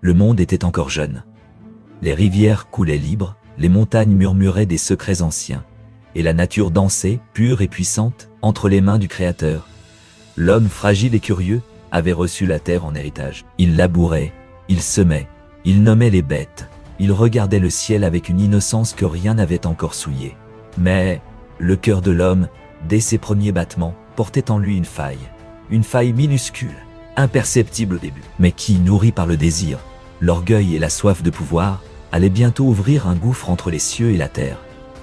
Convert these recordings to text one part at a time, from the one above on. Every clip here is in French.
Le monde était encore jeune. Les rivières coulaient libres, les montagnes murmuraient des secrets anciens, et la nature dansait, pure et puissante, entre les mains du Créateur. L'homme fragile et curieux avait reçu la terre en héritage. Il labourait, il semait, il nommait les bêtes, il regardait le ciel avec une innocence que rien n'avait encore souillée. Mais le cœur de l'homme, dès ses premiers battements, portait en lui une faille minuscule, imperceptible au début, mais qui, nourrie par le désir, l'orgueil et la soif de pouvoir, allait bientôt ouvrir un gouffre entre les cieux et la terre.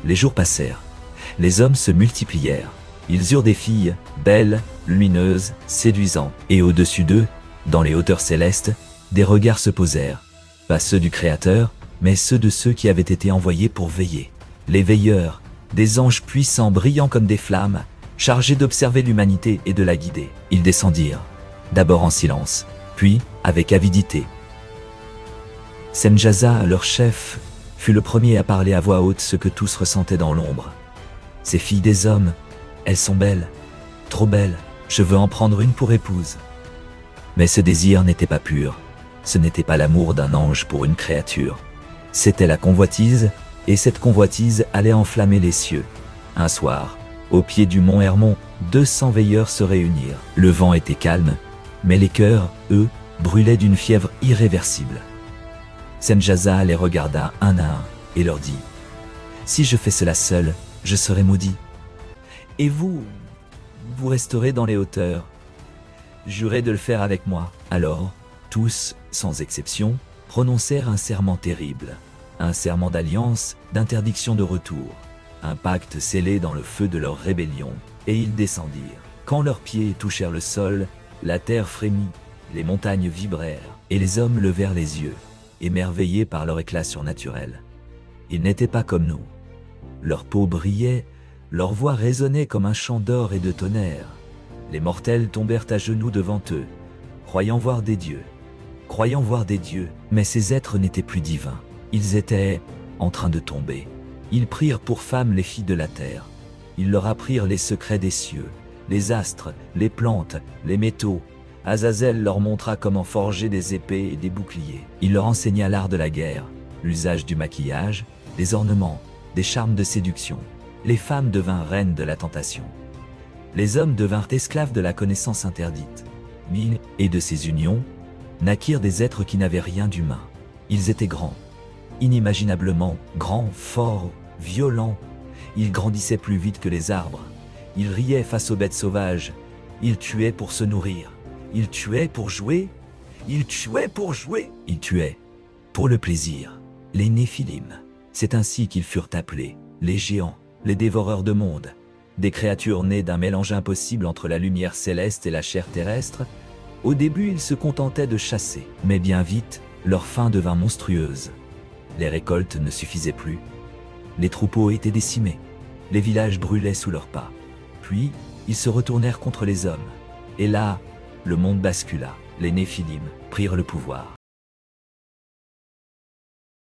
Les jours passèrent, les hommes se multiplièrent. Ils eurent des filles, belles, lumineuses, séduisantes, et au-dessus d'eux, dans les hauteurs célestes, des regards se posèrent, pas ceux du Créateur, mais ceux de ceux qui avaient été envoyés pour veiller. Les veilleurs, des anges puissants brillants comme des flammes, chargés d'observer l'humanité et de la guider. Ils descendirent, d'abord en silence, puis avec avidité. Semjaza, leur chef, fut le premier à parler à voix haute ce que tous ressentaient dans l'ombre. Ces filles des hommes, elles sont belles, trop belles, je veux en prendre une pour épouse. Mais ce désir n'était pas pur, ce n'était pas l'amour d'un ange pour une créature. C'était la convoitise, et cette convoitise allait enflammer les cieux. Un soir, au pied du mont Hermon, 200 veilleurs se réunirent. Le vent était calme, mais les cœurs, eux, brûlaient d'une fièvre irréversible. Semjaza les regarda un à un, et leur dit « Si je fais cela seul, je serai maudit. Et vous resterez dans les hauteurs. Jurez de le faire avec moi. » Alors, tous, sans exception, prononcèrent un serment terrible, un serment d'alliance, d'interdiction de retour, un pacte scellé dans le feu de leur rébellion, et ils descendirent. Quand leurs pieds touchèrent le sol, la terre frémit, les montagnes vibrèrent, et les hommes levèrent les yeux, émerveillés par leur éclat surnaturel. Ils n'étaient pas comme nous. Leur peau brillait, leur voix résonnait comme un chant d'or et de tonnerre. Les mortels tombèrent à genoux devant eux, croyant voir des dieux, mais ces êtres n'étaient plus divins. Ils étaient en train de tomber. Ils prirent pour femmes les filles de la terre. Ils leur apprirent les secrets des cieux, les astres, les plantes, les métaux. Azazel leur montra comment forger des épées et des boucliers. Il leur enseigna l'art de la guerre, l'usage du maquillage, des ornements, des charmes de séduction. Les femmes devinrent reines de la tentation. Les hommes devinrent esclaves de la connaissance interdite. Et de ces unions, naquirent des êtres qui n'avaient rien d'humain. Ils étaient grands, inimaginablement grands, forts, violents. Ils grandissaient plus vite que les arbres. Ils riaient face aux bêtes sauvages. Ils tuaient pour se nourrir. Ils tuaient pour jouer. Ils tuaient pour le plaisir. Les Néphilim. C'est ainsi qu'ils furent appelés, les géants, les dévoreurs de mondes. Des créatures nées d'un mélange impossible entre la lumière céleste et la chair terrestre. Au début, ils se contentaient de chasser, mais bien vite, leur faim devint monstrueuse. Les récoltes ne suffisaient plus. Les troupeaux étaient décimés. Les villages brûlaient sous leurs pas. Puis, ils se retournèrent contre les hommes. Et là, le monde bascula. Les Néphilim prirent le pouvoir.